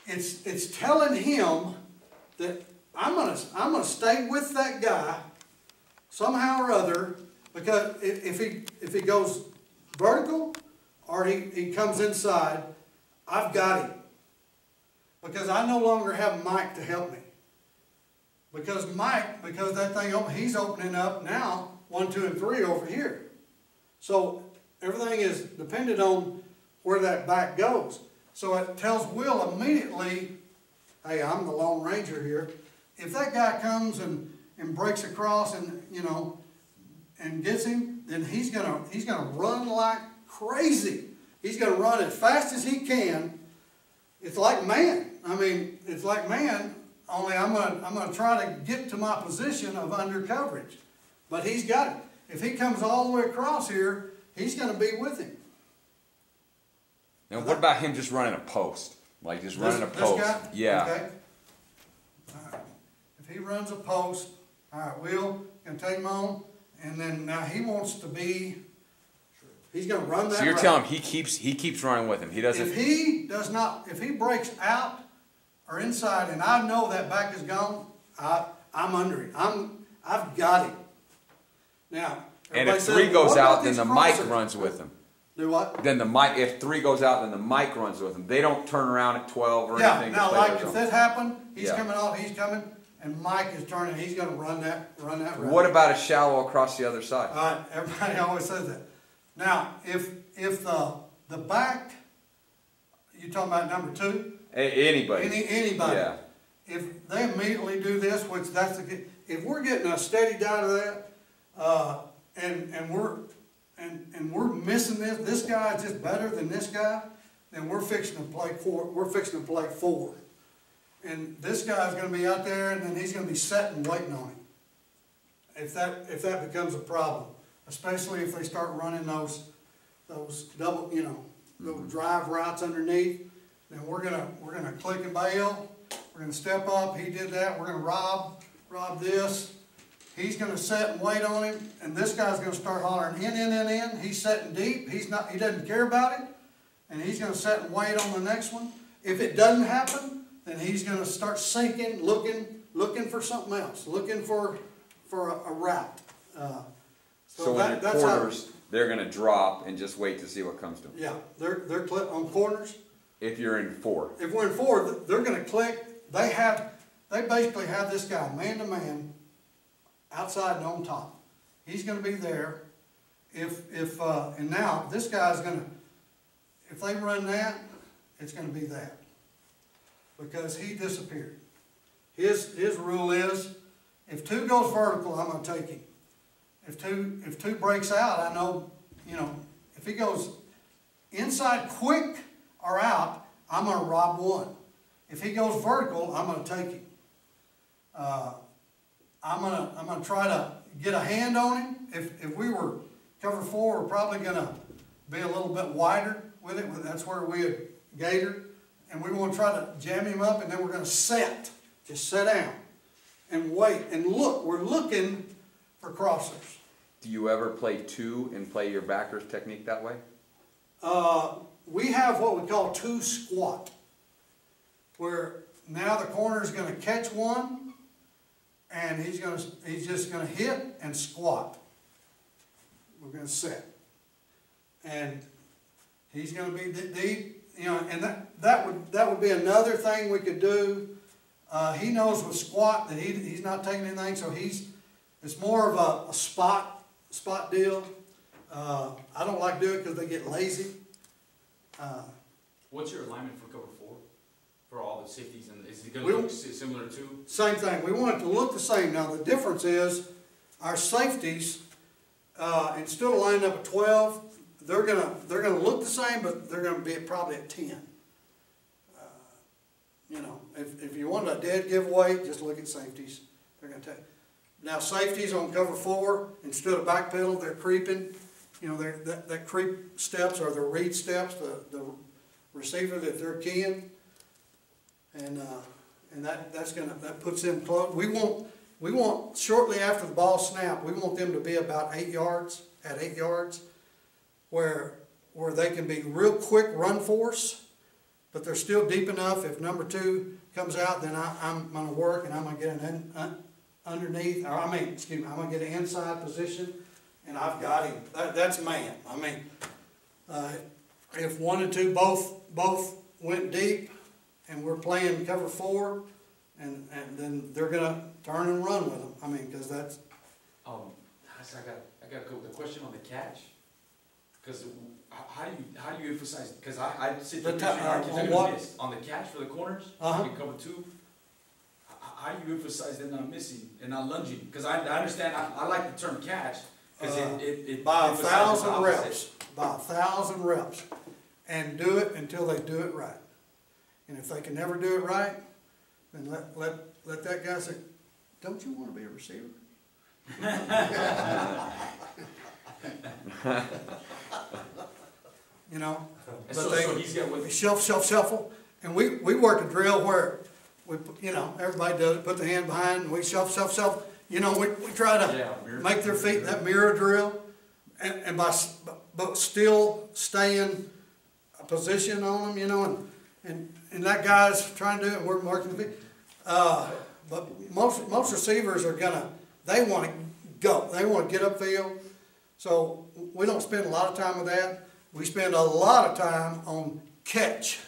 it's telling him that I'm gonna stay with that guy somehow or other, because if he goes vertical or he comes inside, I've got him. Because I no longer have Mike to help me. Because that thing, he's opening up now 1, 2, and 3 over here. So everything is dependent on where that back goes. So it tells Will immediately, hey, I'm the Lone Ranger here. If that guy comes and breaks across and, you know, and gets him, then he's gonna run like crazy. He's gonna run as fast as he can. It's like man. I mean, it's like man, only I'm gonna try to get to my position of under coverage. But he's got it. If he comes all the way across here, he's gonna be with him. Now, what about him just running a post? Like just running a post? This guy? Yeah. Okay. All right. If he runs a post, all right, Will can take him on, and then now he wants to be. He's going to run that. So you're route. telling him he keeps running with him. He doesn't. If he breaks out or inside, and I know that back is gone, I'm under him. I've got him. Now. And if says, 3 goes out, then the mic crossers? runs with him. Do what? Then the mic. If 3 goes out, then the mic runs with him. They don't turn around at 12 or anything. Yeah. Now, like if that happened, he's Yeah. coming off. He's coming, and Mike is turning. He's going to run that route. What about a shallow across the other side? All right. Everybody always says that. Now, if the back, you're talking about number 2. Anybody. Anybody. Yeah. If they immediately do this, which that's the, if we're getting a steady out of that, and we're missing this guy is just better than this guy, then we're fixing to play 4. We're fixing to play 4, and this guy's going to be out there, and then he's going to be sitting waiting on him. If that becomes a problem, especially if they start running those double, you know, those drive routes underneath, then we're gonna click and bail. We're gonna step up. He did that. We're gonna rob this. He's going to sit and wait on him, and this guy's going to start hollering in. He's sitting deep. He doesn't care about it, and he's going to sit and wait on the next one. If it doesn't happen, then he's going to start sinking, looking for something else, looking for a route. So in your corners, they're going to drop and just wait to see what comes to them. Yeah, they're click on corners. If you're in 4. If we're in 4, they're going to click. They basically have this guy man to man, outside and on top. He's going to be there. And now this guy's going to, if they run that, it's going to be that, because he disappeared. His rule is, if 2 goes vertical, I'm going to take him. If two breaks out, I know, you know, if he goes inside quick or out, I'm going to rob 1. If he goes vertical, I'm going to take him. I'm gonna try to get a hand on him. If we were cover 4, we're probably gonna be a little bit wider with it. That's where we had gator, and we want to try to jam him up, and then we're gonna just sit down and wait and look. We're looking for crossers. Do you ever play 2 and play your backers technique that way? We have what we call 2 squat, where now the corner is going to catch one, and he's just going to hit and squat. We're going to sit, and he's going to be deep, you know. And that would be another thing we could do. He knows with squat that he's not taking anything, so it's more of a spot deal. I don't like doing it because they get lazy. What's your alignment for cover 4 for all the safeties, and is it going to look similar to? Same thing. We want it to look the same. Now the difference is our safeties, instead of lining up at 12, they're gonna look the same, but they're gonna be probably at 10. You know, if you want a dead giveaway, just look at safeties. They're gonna take. Now safeties on cover 4, instead of backpedal, they're creeping. You know, that creep steps are the read steps, the receiver that they're keying, and that puts them close. We want shortly after the ball snap, we want them to be about 8 yards, at 8 yards, where they can be real quick run force, but they're still deep enough. If number 2 comes out, then I'm gonna work and I'm gonna get an underneath, or I'm gonna get an inside position, and I've got him. That's man. I mean, if 1 and 2 both went deep, and we're playing cover 4, and then they're gonna turn and run with them. I mean, because that's. I got the question on the catch. Because how do you emphasize? Because I sit there on the catch for the corners. In cover 2. How do you emphasize them not missing and not lunging? Because I understand. I like the term catch because it by 1,000 reps. By 1,000 reps, and do it until they do it right. And if they can never do it right, then let that guy say, "Don't you want to be a receiver?" You know, but so he's got what shuffle, and we work a drill where everybody does it. Put the hand behind, and we shuffle. You know, we try to make their feet that mirror drill, but still stay in a position on them. You know, and that guy's trying to do it, and we're marking the feet. But most receivers they want to go. They want to get upfield. So we don't spend a lot of time with that. We spend a lot of time on catch.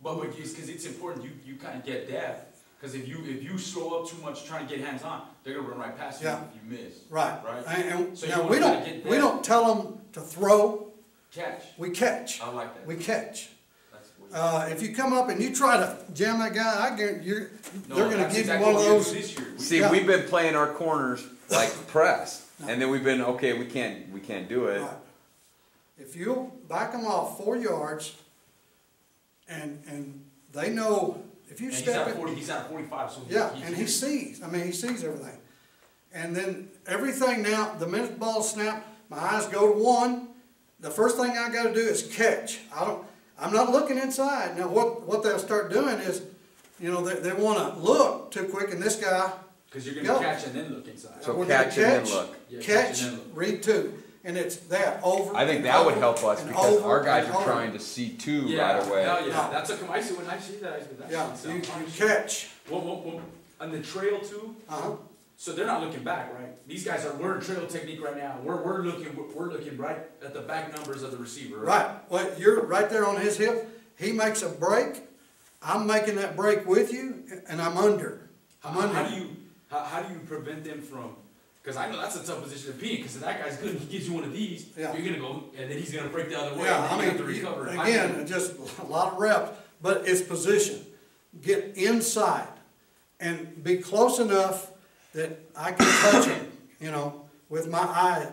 But because it's important, you kind of get that. Because if you slow up too much trying to get hands on, they're gonna run right past you if you miss. Right. Right. And so now we don't tell them to throw. Catch. We catch. I like that. We catch. If you come up and you try to jam that guy, I guarantee they're going to give you one of those. See, we've been playing our corners like press, and then we've been we can't do it. Right. If you back them off 4 yards, and they know if you step in, he's at 45, so and he sees. I mean, he sees everything, and then everything. Now, the minute the ball snaps, my eyes go to 1. The first thing I got to do is catch. I'm not looking inside. Now, what they'll start doing is, they want to look too quick, and this guy. Because you're going to catch and then look inside. So catch and then look. Catch, read 2. And it's that over. I think that would help us because our guys are trying to see 2 right away. Yeah, that's I see when I see that. You catch. Well, on the trail too. So they're not looking back, right? These guys we're in trail technique right now. We're looking right at the back numbers of the receiver. Right. Well, you're right there on his hip. He makes a break. I'm making that break with you, and I'm under. How do you prevent them from? Because I know that's a tough position to be in. Because if that guy's good, and he gives you one of these. You're gonna go, and then he's gonna break the other way. Yeah, and then you have to recover. Again, just a lot of reps, but it's position. Get inside, and be close enough that I can touch him, with my eye,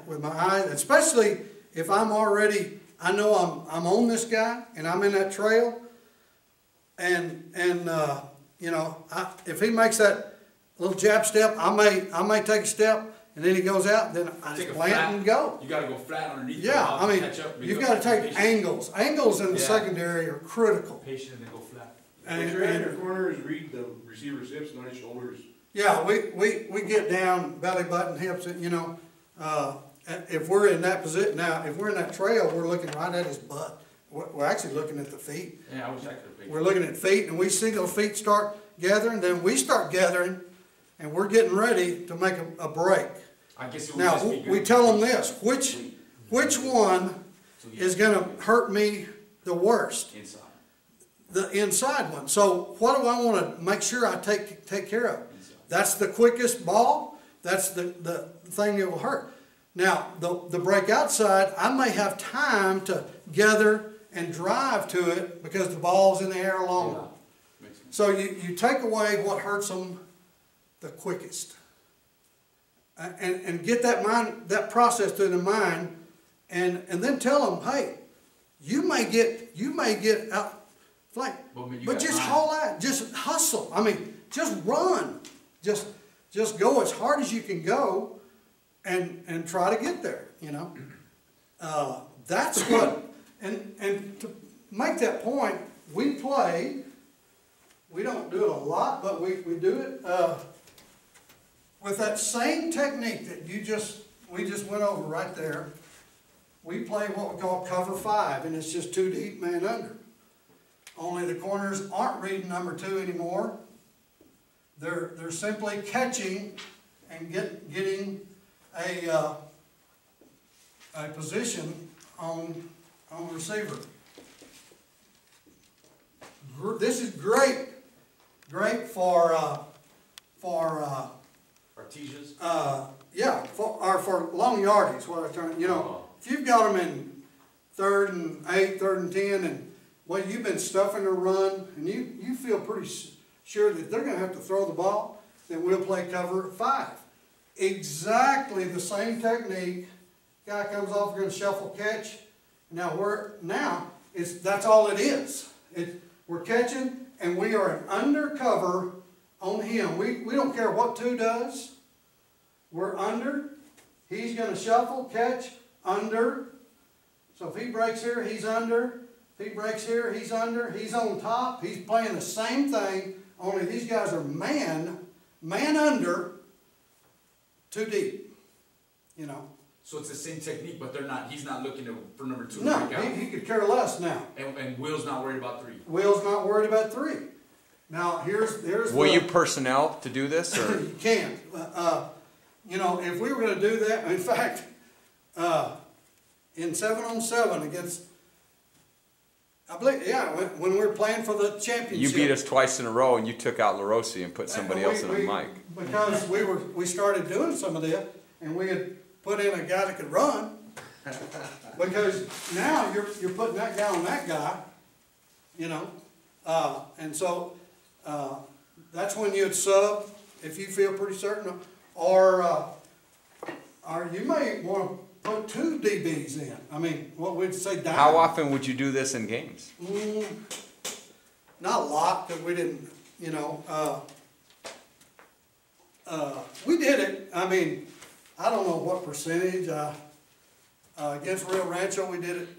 especially if I'm already, I know I'm on this guy and I'm in that trail, and if he makes that little jab step, I may take a step, and then he goes out, then I just plant and go. You got to go flat underneath. Yeah, I mean, you've got to take angles. Angles in the secondary are critical. Patient and then go flat. And your in your corners, read the receiver's hips, not his shoulders. Yeah, we get down, belly button, hips, if we're in that position, now, if we're in that trail, we're looking right at his butt. We're actually looking at the feet. Yeah, I wish I could have. We're looking at feet, and we see those feet start gathering, then we start gathering, and we're getting ready to make a break. I guess it would now, we tell them this, which one is going to hurt me the worst? Inside. The inside one. So what do I want to make sure I take care of? That's the quickest ball. That's the thing that will hurt. Now, the break outside, I may have time to gather and drive to it because the ball's in the air longer. Yeah. So you take away what hurts them the quickest. And get that process through the mind, and then tell them, hey, you may get out flanked, but just haul out, just hustle. I mean, just run. Just go as hard as you can go, and try to get there. That's what. And to make that point, we play. We don't do it a lot, but we do it with that same technique that we just went over right there. We play what we call cover 5, and it's just 2 deep, man under. only the corners aren't reading number 2 anymore. They're simply catching and getting a position on receiver. This is great for Artesians? yeah, for long yardage, what I turn, you know, if you've got them in 3rd and 8, 3rd and 10, and well, you've been stuffing a run, and you feel pretty sure that they're going to have to throw the ball, then we'll play cover 5. Exactly the same technique. Guy comes off, we're going to shuffle catch. That's all it is. We're catching, and we are an undercover on him. We don't care what 2 does. We're under. He's going to shuffle, catch, under. So if he breaks here, he's under. If he breaks here, he's under. He's on top. He's playing the same thing, only these guys are man under, 2 deep. You know. So it's the same technique, but he's not looking for number 2 to No, break out. he could care less now. And Will's not worried about 3. Will's not worried about 3. Now here's Will you personnel to do this, or? You can't. You know, if we were going to do that, in fact, in 7-on-7 against, I believe, yeah, when we were playing for the championship. You beat us twice in a row, and you took out LaRossi and put somebody else in a mic. Because we started doing some of that, and we had put in a guy that could run. Because now you're putting that guy on that guy, you know, and so that's when you'd sub if you feel pretty certain, or you may want to put 2 DBs in. I mean, what we'd say down. How often would you do this in games? Not a lot, because we didn't, you know. We did it. I mean, I don't know what percentage. Against Rio Rancho, we did it.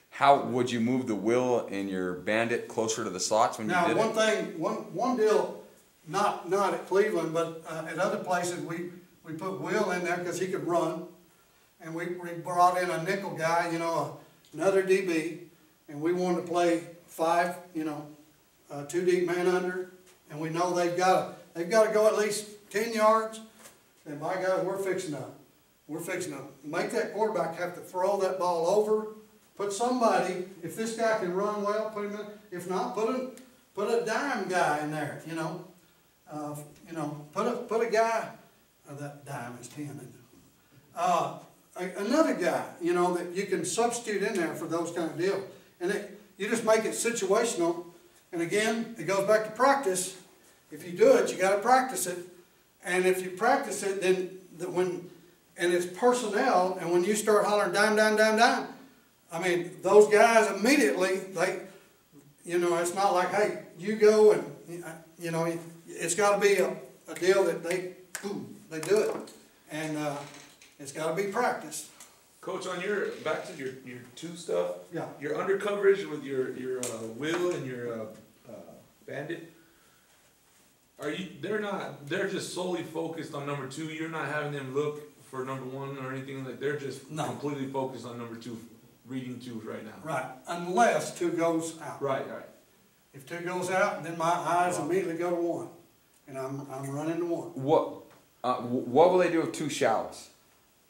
How would you move the Will and your Bandit closer to the slots when you did it? One deal, not at Cleveland, but at other places, we put Will in there because he could run, and we brought in a nickel guy, you know, another DB, and we wanted to play 5, you know, 2 deep man under, and we know they've got to go at least 10 yards, and by God, we're fixing to make that quarterback have to throw that ball over. Put somebody, if this guy can run well, put him in. If not, put a dime guy in there. You know, put a guy. That dime is 10. Isn't it? Another guy, you know, that you can substitute in there for those kind of deals, and you just make it situational. And again, it goes back to practice. If you do it, you got to practice it, and if you practice it, then and it's personnel, and when you start hollering dime, dime, dime, dime, I mean, those guys immediately, you know, it's not like, hey, you go and, you know, it's got to be a deal that they do it. And it's got to be practiced. Coach, on back to your 2 stuff, Yeah. your under coverage with your Will and your Bandit, they're just solely focused on number 2. You're not having them look for number 1 or anything, like they're just completely focused on number 2, reading 2 right now. Right, unless 2 goes out. Right. If 2 goes out, then my eyes immediately go to 1, and I'm running to 1. What will they do with 2 shallows?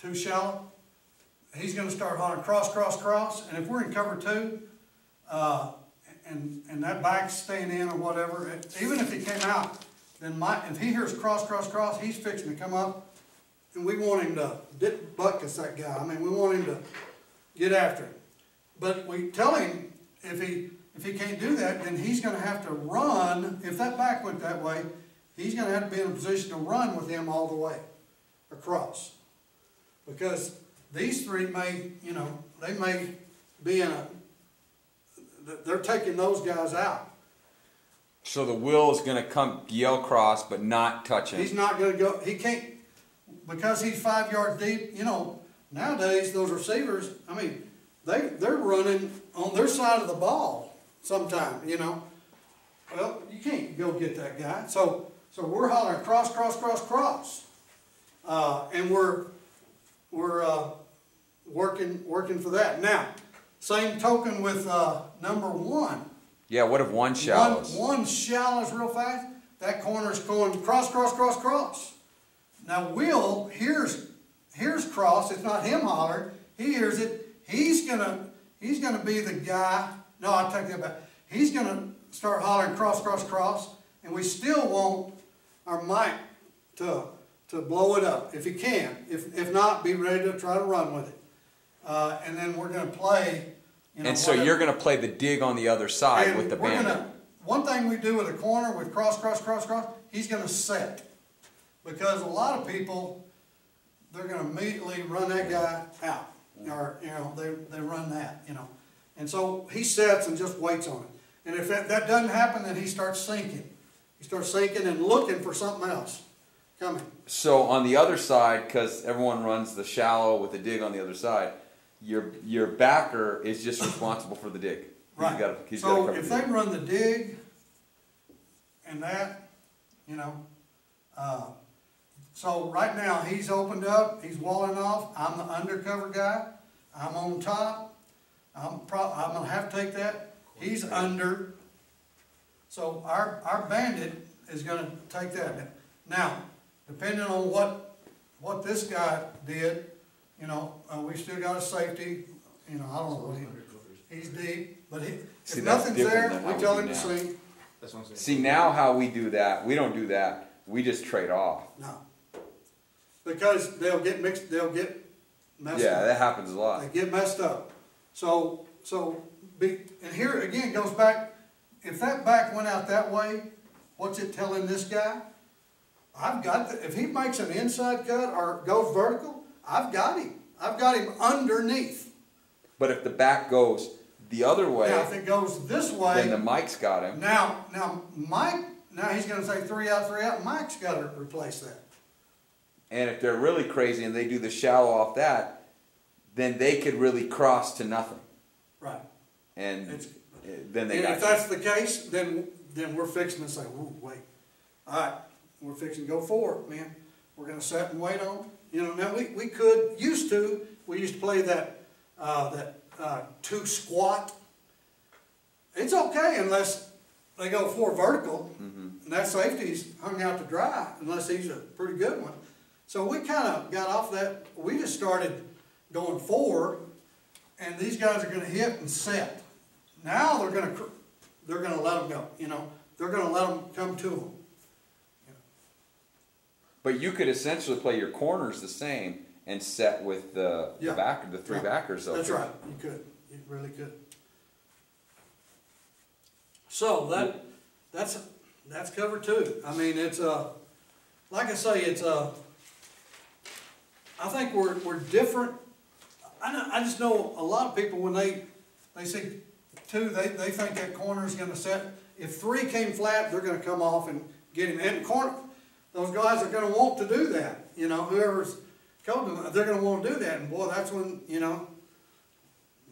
2 shallow. He's going to start hollering cross, cross, cross, and if we're in cover 2, and that back's staying in or whatever, even if he came out, then if he hears cross, cross, cross, he's fixing to come up, and we want him to buckus that guy. I mean, we want him to get after him. But we tell him if he can't do that, then he's going to have to run. If that back went that way, he's going to have to be in a position to run with him all the way across. Because these 3 may, you know, they may be they're taking those guys out. So the Will is going to come yell cross, but not touch him. He's not going to go, he can't, because he's 5 yards deep, you know, nowadays those receivers, I mean, they're running on their side of the ball sometime, you know. Well, you can't go get that guy. So we're hollering cross, cross, cross, cross. And we're working for that. Now, same token with number 1. Yeah, what if one shallows? One shallows real fast, that corner's going cross, cross, cross, cross. Now Will hears cross, it's not him hollering, he hears it, he's gonna be the guy, no, I'll take that back. He's gonna start hollering cross, cross, cross, and we still want our mic to blow it up, if he can. If not, be ready to try to run with it. And then we're gonna play, you know. And so you're going to play the dig on the other side with the bandit. One thing we do with a corner with cross, cross, cross, cross, he's gonna set. Because a lot of people, they're gonna immediately run that guy out. Or, you know, they run that, you know. And so he sets and just waits on it. And if that doesn't happen, then he starts sinking. He starts sinking and looking for something else coming. So on the other side, because everyone runs the shallow with the dig on the other side, your backer is just responsible for the dig. Right. So if they run the dig and that, you know, so right now he's opened up, he's walling off. I'm the undercover guy. I'm on top. I'm gonna have to take that. He's under. So our bandit is gonna take that. Now, depending on what this guy did, you know, we still got a safety. You know, I don't know what he's deep, but if nothing's there, we tell him to sink. That's what I'm saying. See, now how we do that, we don't do that. We just trade off. No. Because they'll get mixed, they'll get messed up. Yeah, that happens a lot. They get messed up. And here again goes back, if that back went out that way, what's it telling this guy? If he makes an inside cut or goes vertical, I've got him. I've got him underneath. But if the back goes the other way, Now if it goes this way, then the Mike's got him. now Mike, now he's gonna say 3 out, 3 out, Mike's gotta replace that. And if they're really crazy and they do the shallow off that, then they could really cross to nothing. Right. And It's- then they And got if you. that's the case, then we're fixing to say, whoa, wait. All right, we're fixing to go forward, man. We're gonna sit and wait on. You know, now we used to play that two squat. It's okay unless they go 4 vertical, and that safety's hung out to dry, unless he's a pretty good one. So we kind of got off that. We just started going 4, and these guys are gonna hit and set. Now they're gonna let them go, you know. They're gonna let them come to them. But you could essentially play your corners the same and set with the Yeah. backer, the 3 Yeah. backers. Though. That's right, you could, you really could. So that's cover 2. I mean, it's like I say, it's I think we're different. I just know a lot of people when they see 2, they think that corner's gonna set. If 3 came flat, they're gonna come off and get him. And corner, those guys are gonna want to do that. You know, whoever's coaching them, they're gonna want to do that. And boy, that's when, you know,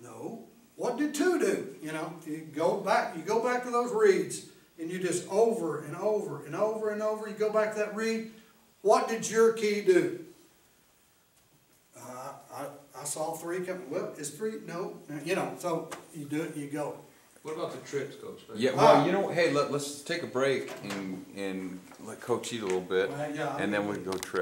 no. What did 2 do? You know, you go back to those reads, and you just over and over and over and over, you go back to that read. What did your key do? I saw 3 coming. Well, is 3? No. You know, so you do it, you go. What about the trips, Coach? Yeah, well, you know, hey, let's take a break and let Coach eat a little bit, Well, yeah, and then we can go trip.